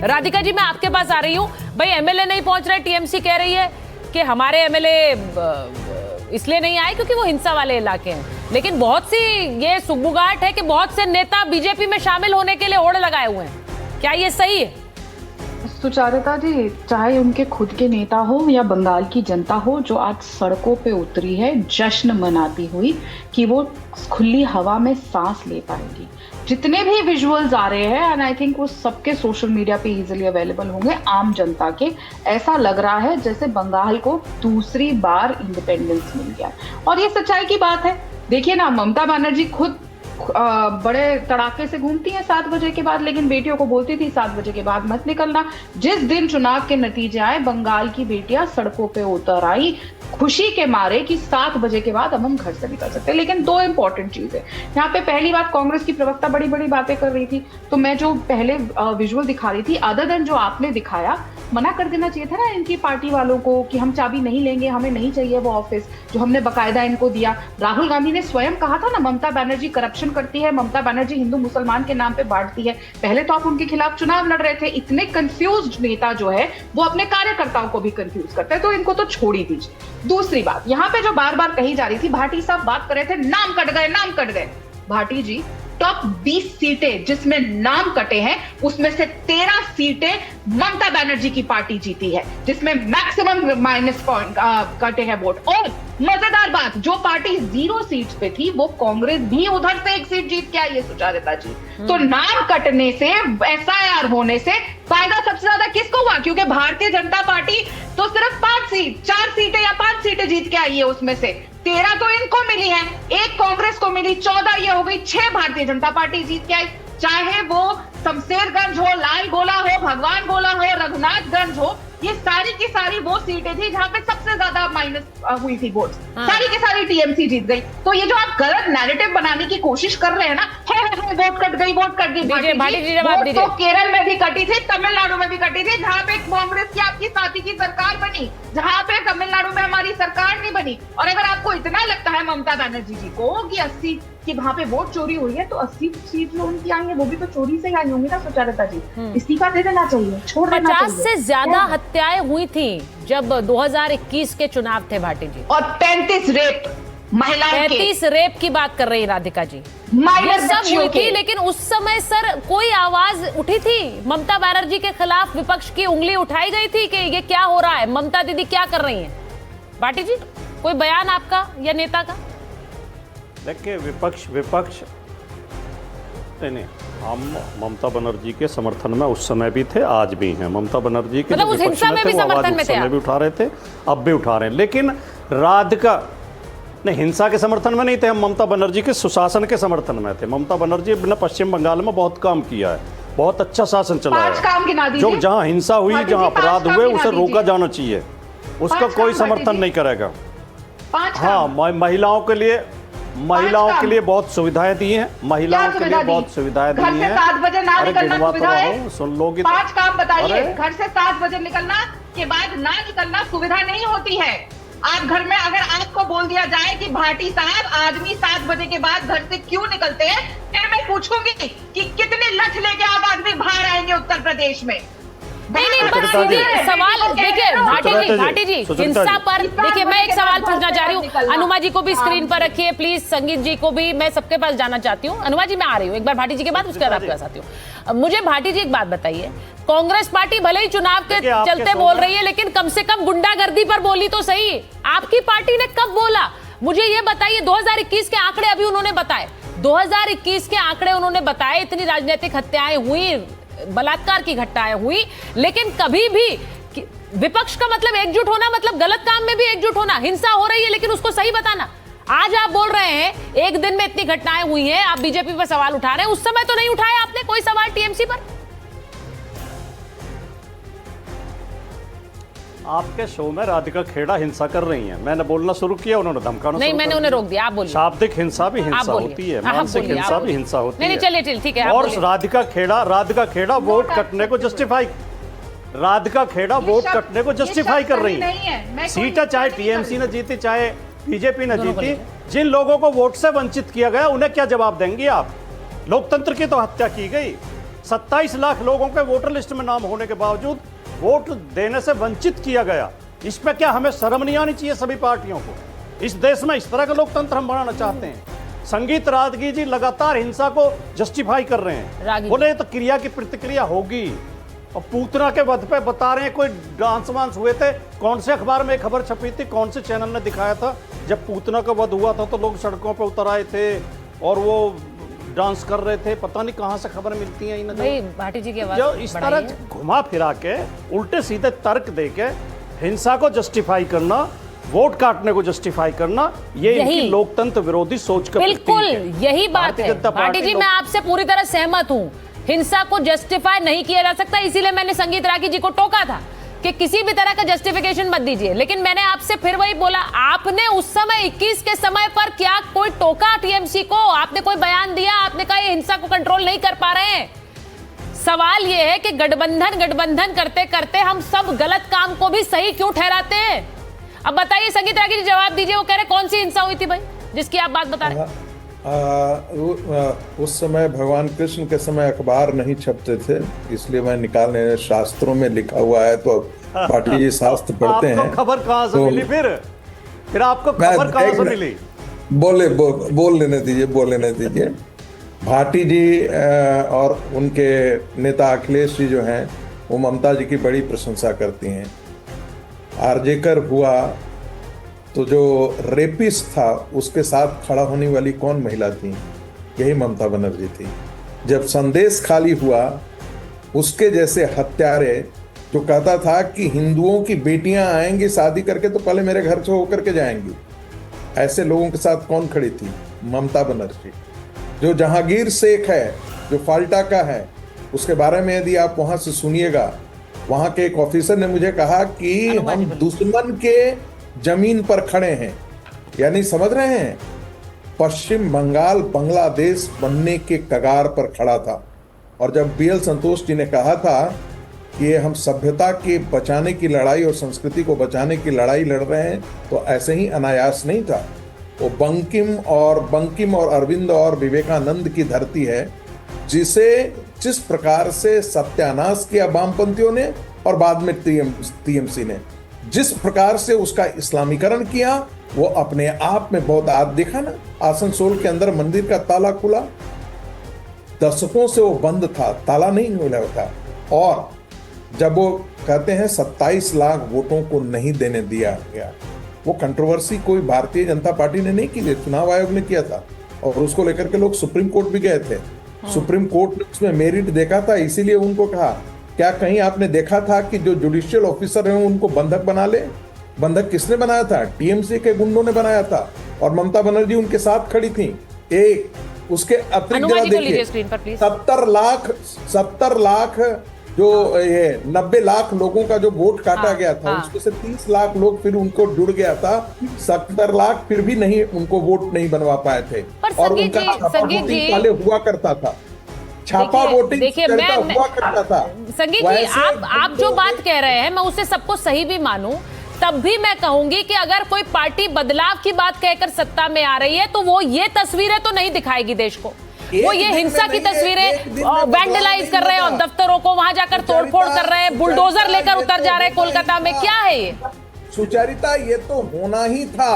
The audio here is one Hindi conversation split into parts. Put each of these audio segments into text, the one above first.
राधिका जी मैं आपके पास आ रही हूँ। भाई एमएलए नहीं पहुंच रहे, टीएमसी कह रही है कि हमारे एमएलए इसलिए नहीं आए क्योंकि वो हिंसा वाले इलाके हैं, लेकिन बहुत सी ये सुगबुगाहट है कि बहुत से नेता बीजेपी में शामिल होने के लिए होड़ लगाए हुए हैं। क्या ये सही है? सुचारिता जी, चाहे उनके खुद के नेता हो या बंगाल की जनता हो जो आज सड़कों पे उतरी है जश्न मनाती हुई कि वो खुली हवा में सांस ले पाएंगी, जितने भी विजुअल्स आ रहे हैं एंड आई थिंक वो सबके सोशल मीडिया पे इजीली अवेलेबल होंगे आम जनता के, ऐसा लग रहा है जैसे बंगाल को दूसरी बार इंडिपेंडेंस मिल गया। और ये सच्चाई की बात है। देखिए ना, ममता बनर्जी खुद बड़े तड़ाके से घूमती हैं 7 बजे के बाद, लेकिन बेटियों को बोलती थी 7 बजे के बाद मत निकलना। जिस दिन चुनाव के नतीजे आए, बंगाल की बेटियां सड़कों पे उतर आई खुशी के मारे कि 7 बजे के बाद अब हम घर से निकल सकते हैं। लेकिन 2 इंपॉर्टेंट चीजें यहाँ पे। पहली बात, कांग्रेस की प्रवक्ता बड़ी बड़ी बातें कर रही थी, तो मैं जो पहले विजुअल दिखा रही थी, अदर देन जो आपने दिखाया, मना कर देना चाहिए था ना इनकी पार्टी वालों को कि हम चाबी नहीं लेंगे, हमें नहीं चाहिए वो ऑफिस जो हमने बकायदा इनको दिया। राहुल गांधी ने स्वयं कहा था ना, ममता बनर्जी करप्शन करती है, ममता बनर्जी हिंदू मुसलमान के नाम पे बांटती है। पहले तो आप उनके खिलाफ चुनाव लड़ रहे थे। इतने कंफ्यूज्ड नेता जो है वो अपने कार्यकर्ताओं को भी कंफ्यूज करते हैं, तो इनको तो छोड़ ही दीजिए। दूसरी बात यहाँ पे जो बार बार कही जा रही थी, भाटी साहब बात कर रहे थे नाम कट गए, नाम कट गए। भाटी जी, टॉप 20 सीटें जिसमें नाम कटे हैं उसमें से 13 सीटें ममता बनर्जी की पार्टी जीती है, जिसमें मैक्सिमम माइनस पॉइंट कटे हैं वोट। और मजेदार बात, जो पार्टी 0 सीट्स पे थी वो कांग्रेस भी उधर से 1 सीट जीत के आई है सुचारिता जी। तो नाम कटने से, एसआईआर होने से फायदा सबसे ज्यादा किसको हुआ? क्योंकि भारतीय जनता पार्टी तो सिर्फ 4 सीटें या 5 सीटें जीत के आई है, उसमें से 13 तो इनको मिली है, 1 कांग्रेस को मिली, 14 ये हो गई, 6 भारतीय जनता पार्टी जीत के आई। चाहे वो शमशेरगंज हो, लाल गोला हो, भगवान गोला हो, रघुनाथगंज हो, ये सारी की सारी वो सीटें थी जहां पे सबसे ज्यादा माइनस हुई थी वोट। सारी की सारी टीएमसी जीत गई। तो ये जो आप गलत नैरेटिव बनाने की कोशिश कर रहे हैं ना, वोट कट गई, वोट कट गई, वोट तो केरल में भी कटी थी, तमिलनाडु में भी कटी थी, जहां पे कांग्रेस की आपकी साथी की सरकार बनी, जहां पे तमिलनाडु में हमारी सरकार नहीं बनी। और अगर आपको इतना लगता है ममता बनर्जी जी को कि 80 कि वहां पे वोट चोरी हुई है, तो 80 सीट जो उनकी आई है वो भी तो चोरी से ही आई होंगी ना सुचारिता जी। इस्तीफा दे देना चाहिए, छोड़ देना चाहिए। 50 से ज्यादा हत्याएं हुई थी जब 2021 के चुनाव थे भाटी जी, और 35 रेप महिलाओं के, 35 रेप की बात कर रही राधिका जी, ये सब हुई थी। लेकिन उस समय सर कोई आवाज उठी थी ममता बनर्जी के खिलाफ? विपक्ष की उंगली उठाई गई थी कि ये क्या हो रहा है, ममता दीदी क्या कर रही हैं? भाटी जी, कोई बयान आपका या नेता का? देखिए, विपक्ष नहीं, हम ममता बनर्जी के समर्थन में उस समय भी थे, आज भी हैं। ममता बनर्जी के मतलब उस हिंसा में भी समर्थन में थे, भी उठा रहे थे, अब भी उठा रहे हैं। लेकिन राधिका नहीं, हिंसा के समर्थन में नहीं थे, हम ममता बनर्जी के सुशासन के समर्थन में थे। ममता बनर्जी ने पश्चिम बंगाल में बहुत काम किया है, बहुत अच्छा शासन चलाया है। जो जहां हिंसा हुई, जहां अपराध हुए, उसे रोका जाना चाहिए, उसका कोई समर्थन नहीं करेगा। हाँ, महिलाओं के लिए बहुत सुविधाएं दी हैं, महिलाओं के लिए बहुत सुविधाएं दी हैं। घर से 7 बजे ना निकलना सुविधा है, सुन लोगे 5 काम बताइए। घर से 7 बजे निकलना के बाद ना निकलना सुविधा नहीं होती है। आप घर में अगर आपको बोल दिया जाए कि भाटी साहब आदमी 7 बजे के बाद घर से क्यों निकलते हैं, फिर मैं पूछूंगी कि कितने लठ लेके आप आदमी बाहर आएंगे उत्तर प्रदेश में? नहीं, बस सवाल देखिए भाटी जी, हिंसा पर देखिए, मैं एक सवाल पूछना चाह रही हूँ। अनुमा जी को भी स्क्रीन पर रखिए प्लीज, संगीत जी को भी, मैं सबके पास जाना चाहती हूँ। अनुमा जी मैं आ रही हूँ, एक बार भाटी जी के बाद उसके बाद आपके पास आती हूँ। मुझे भाटी जी एक बात बताइए, कांग्रेस पार्टी भले ही चुनाव के चलते बोल रही है, लेकिन कम से कम गुंडागर्दी पर बोली तो सही। आपकी पार्टी ने कब बोला, मुझे ये बताइए। 2021 के आंकड़े अभी उन्होंने बताए, 2021 के आंकड़े उन्होंने बताए, इतनी राजनीतिक हत्याएं हुई, बलात्कार की घटनाएं हुई, लेकिन कभी भी विपक्ष का मतलब एकजुट होना, मतलब गलत काम में भी एकजुट होना। हिंसा हो रही है लेकिन उसको सही बताना। आज आप बोल रहे हैं एक दिन में इतनी घटनाएं हुई हैं, आप बीजेपी पर सवाल उठा रहे हैं, उस समय तो नहीं उठाया आपने कोई सवाल टीएमसी पर? आपके शो में राधिका खेड़ा हिंसा कर रही हैं, मैंने बोलना शुरू किया, उन्होंने धमकाना नहीं, मैंने उन्हें रोक दिया। आप बोलिए। शाब्दिक हिंसा भी हिंसा होती है, मानसिक हिंसा भी हिंसा होती है। नहीं, चलिए ठीक है। और राधिका खेड़ा वोट कटने को जस्टिफाई कर रही है। सीटें चाहे टीएमसी ने जीती, चाहे बीजेपी ने जीती, जिन लोगों को वोट से वंचित किया गया उन्हें क्या जवाब देंगे आप? लोकतंत्र की तो हत्या की गई, 27 लाख लोगों के वोटर लिस्ट में नाम होने के बावजूद वोट देने से वंचित किया गया। इस पे क्या हमें शर्म नहीं आनी चाहिए सभी पार्टियों को? इस देश में इस तरह का लोकतंत्र हम बनाना चाहते हैं। संगीत रागी जी लगातार हिंसा को जस्टिफाई कर रहे हैं, बोले ये तो क्रिया की प्रतिक्रिया होगी। और पूतना के वध पे बता रहे हैं कोई डांस वांस हुए थे। कौन से अखबार में खबर छपी थी, कौन से चैनल ने दिखाया था? जब पूतना का वध हुआ था तो लोग सड़कों पे उतर आए थे और वो डांस कर रहे थे। पता नहीं कहां से खबर मिलती है इन भाटी जी की आवाज जो इस तरह घुमा फिरा के उल्टे सीधे तर्क दे के हिंसा को जस्टिफाई करना, वोट काटने को जस्टिफाई करना, ये इनकी लोकतंत्र विरोधी सोच का बिल्कुल यही बात है। भाटी जी मैं आपसे पूरी तरह सहमत हूँ, हिंसा को जस्टिफाई नहीं किया जा सकता। इसीलिए मैंने संगीत रागी जी को टोका था कि किसी भी तरह का जस्टिफिकेशन मत दीजिए। लेकिन मैंने आपसे फिर वही बोला, आपने उस समय 21 के समय पर क्या कोई टोका टीएमसी को? आपने कोई बयान दिया? आपने कहा ये हिंसा को कंट्रोल नहीं कर पा रहे हैं। सवाल ये है कि गठबंधन करते करते हम सब गलत काम को भी सही क्यों ठहराते हैं? अब बताइए संगीत रागी जी, जवाब दीजिए। वो कह रहे कौन सी हिंसा हुई थी भाई जिसकी आप बात बता रहे हैं? उस समय भगवान कृष्ण के समय अखबार नहीं छपते थे, इसलिए मैं निकालने, शास्त्रों में लिखा हुआ है तो पाटिल जी शास्त्र पढ़ते हैं। खबर कहां से मिली फिर आपको खबर कहां से मिली? बोल लेने दीजिए। भाटी जी और उनके नेता अखिलेश जी जो हैं वो ममता जी की बड़ी प्रशंसा करती हैं। आरजेकर हुआ तो जो रेपिस्ट था उसके साथ खड़ा होने वाली कौन महिला थी? यही ममता बनर्जी थी। जब संदेश खाली हुआ, उसके जैसे हत्यारे जो कहता था कि हिंदुओं की बेटियां आएंगी शादी करके तो पहले मेरे घर से होकर के जाएंगी, ऐसे लोगों के साथ कौन खड़ी थी? ममता बनर्जी। जो जहांगीर शेख है, जो फाल्टा का है, उसके बारे में यदि आप वहां से सुनिएगा, वहां के एक ऑफिसर ने मुझे कहा कि हम दुश्मन के जमीन पर खड़े हैं। यानी समझ रहे हैं, पश्चिम बंगाल बांग्लादेश बनने के कगार पर खड़ा था। और जब बीएल संतोष जी ने कहा था कि ये हम सभ्यता के बचाने की लड़ाई और संस्कृति को बचाने की लड़ाई लड़ रहे हैं, तो ऐसे ही अनायास नहीं था। वो बंकिम और अरविंद और विवेकानंद की धरती है, जिस प्रकार से सत्यानाश किया वामपंथियों ने और बाद में टीएमसी ने, जिस प्रकार से उसका इस्लामीकरण किया, वो अपने आप में बहुत। आज देखा ना, आसनसोल के अंदर मंदिर का ताला खुला, दशकों से वो बंद था, ताला नहीं खुला था। और जब वो कहते हैं 27 लाख वोटों को नहीं देने दिया गया, वो कंट्रोवर्सी कोई भारतीय जनता पार्टी ने नहीं की, चुनाव आयोग ने किया था। और उसको लेकर के लोग सुप्रीम कोर्ट भी गए थे। सुप्रीम कोर्ट ने उसमें मेरिट देखा था, इसीलिए उनको कहा, क्या कहीं आपने देखा था कि जो जुडिशियल ऑफिसर हैं उनको बंधक बना ले? बंधक किसने बनाया था? टीएमसी के गुंडों ने बनाया था, और ममता बनर्जी उनके साथ खड़ी थी। एक उसके अतिरिक्त देखिए 70 लाख जो ये 90 लाख लोगों का जो वोट काटा गया था, उसमें से 30 लाख लोग फिर उनको जुड़ गया था। 70 लाख फिर भी नहीं, उनको वोट नहीं बनवा पाए थे। और उनका पहले हुआ करता था, छापा वोटिंग हुआ करता था। संगीत जी, आप जो बात कह रहे हैं मैं उसे सबको सही भी मानूं, तब भी मैं कहूंगी कि अगर कोई पार्टी बदलाव की बात कहकर सत्ता में आ रही है तो वो ये तस्वीरें तो नहीं दिखाएगी देश को। वो ये हिंसा की तस्वीरें वैंडलाइज कर रहे हैं, दफ्तरों को वहां जाकर तोड़फोड़ कर रहे हैं, बुलडोजर लेकर उतर जा रहे हैं कोलकाता में। क्या है ये सुचारिता? ये तो होना ही था।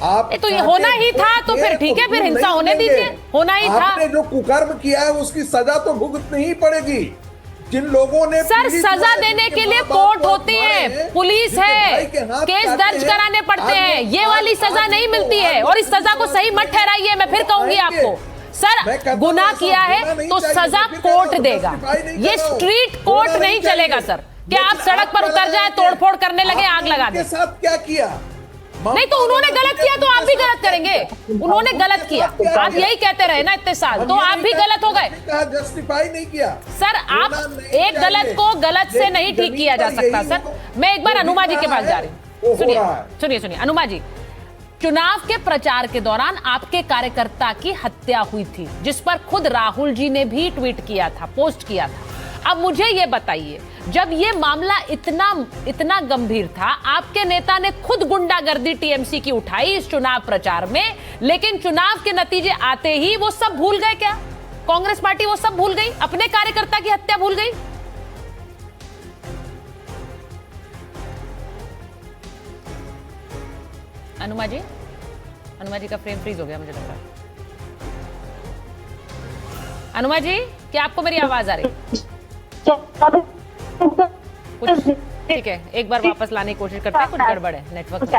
आप तो ये होना ही था तो फिर ठीक है, फिर हिंसा होने दीजिए। होना ही था। आपने जो कुकर्म किया है उसकी सजा तो भुगतनी ही पड़ेगी। जिन लोगों ने सर सजा देने के लिए कोर्ट होती है, पुलिस है, केस दर्ज कराने पड़ते हैं, ये वाली सजा नहीं मिलती है। और इस सजा को सही मत ठहराइए, मैं फिर कहूंगी आपको। सर गुनाह किया है तो सजा कोर्ट देगा, ये स्ट्रीट कोर्ट नहीं चलेगा। सर क्या आप सड़क पर उतर जाए, तोड़फोड़ करने लगे, आग लगा दें? साथ क्या किया? नहीं तो उन्होंने गलत किया तो आप भी गलत करेंगे। उन्होंने गलत किया, आप यही कहते रहे ना इतने साल, तो आप भी गलत हो गए। जस्टिफाई नहीं किया सर। आप एक गलत को गलत से नहीं ठीक किया जा सकता। सर मैं एक बार अनुमा जी के पास जा रही हूँ, सुनिए अनुमा जी। चुनाव के प्रचार के दौरान आपके कार्यकर्ता की हत्या हुई थी, जिस पर खुद राहुल जी ने भी ट्वीट किया था, पोस्ट किया था। अब मुझे ये बताइए, जब ये मामला इतना गंभीर था, आपके नेता ने खुद गुंडागर्दी टीएमसी की उठाई इस चुनाव प्रचार में, लेकिन चुनाव के नतीजे आते ही वो सब भूल गए क्या? कांग्रेस पार्टी वो सब भूल गई, अपने कार्यकर्ता की हत्या भूल गई। अनुमा जी का फ्रेम फ्रीज हो गया मुझे लग रहा है। अनुमा जी, क्या आपको मेरी आवाज आ रही? कुछ ठीक है, एक बार वापस लाने की कोशिश करते हैं। कुछ गड़बड़ है नेटवर्क में।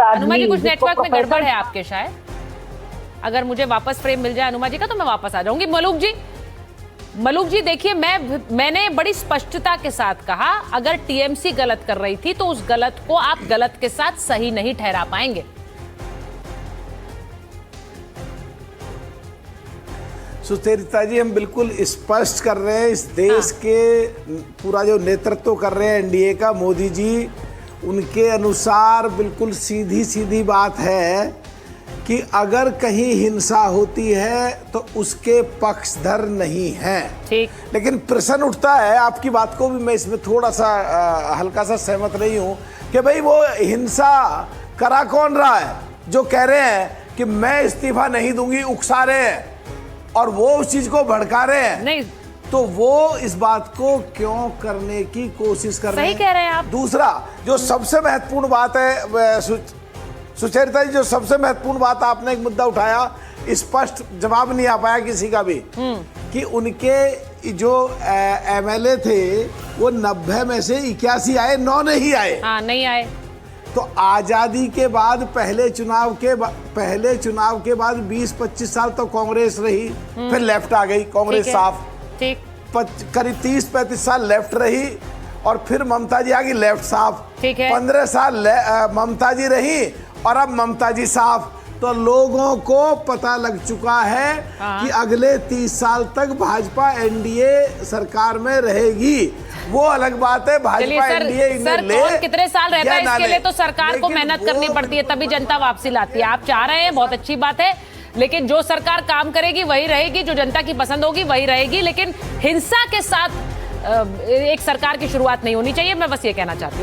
अनुमा जी, कुछ नेटवर्क में गड़बड़ है आपके शायद। अगर मुझे वापस फ्रेम मिल जाए अनुमा जी का तो मैं वापस आ जाऊंगी। मलूक जी देखिए, मैंने बड़ी स्पष्टता के साथ कहा, अगर टीएमसी गलत कर रही थी तो उस गलत को आप गलत के साथ सही नहीं ठहरा पाएंगे। सुचरिता जी, हम बिल्कुल स्पष्ट कर रहे हैं, इस देश के पूरा जो नेतृत्व कर रहे हैं एनडीए का मोदी जी, उनके अनुसार बिल्कुल सीधी सीधी बात है कि अगर कहीं हिंसा होती है तो उसके पक्षधर नहीं है। ठीक। लेकिन प्रश्न उठता है, आपकी बात को भी मैं इसमें थोड़ा सा हल्का सा सहमत नहीं हूं कि भाई वो हिंसा करा कौन रहा है? जो कह रहे हैं कि मैं इस्तीफा नहीं दूंगी, उकसा रहे हैं और वो उस चीज को भड़का रहे हैं। नहीं तो वो इस बात को क्यों करने की कोशिश कर रहे हैं? सही कह रहे हैं आप। दूसरा जो सबसे महत्वपूर्ण बात है सुचरिता जी, जो सबसे महत्वपूर्ण बात आपने एक मुद्दा उठाया, स्पष्ट जवाब नहीं आ पाया किसी का भी, कि उनके जो एमएलए थे वो 90 में से 81 आए, 9 नहीं आए। हाँ, नहीं आए। तो आजादी के बाद पहले चुनाव के बाद 20-25 साल तो कांग्रेस रही, फिर लेफ्ट आ गई कांग्रेस साफ। ठीक। करीब 30-35 साल लेफ्ट रही और फिर ममता जी आ गई, लेफ्ट साफ। ठीक है। 15 साल ममता जी रही और अब ममता जी साफ। तो लोगों को पता लग चुका है कि अगले 30 साल तक भाजपा एनडीए सरकार में रहेगी। वो अलग बात है, भाजपा एनडीए सर कौन कितने साल रहता है इसके लिए तो सरकार को मेहनत करनी पड़ती है, तभी जनता वापसी लाती है। आप चाह रहे हैं, बहुत अच्छी बात है, लेकिन जो सरकार काम करेगी वही रहेगी, जो जनता की पसंद होगी वही रहेगी। लेकिन हिंसा के साथ एक सरकार की शुरुआत नहीं होनी चाहिए, मैं बस ये कहना चाहती हूँ।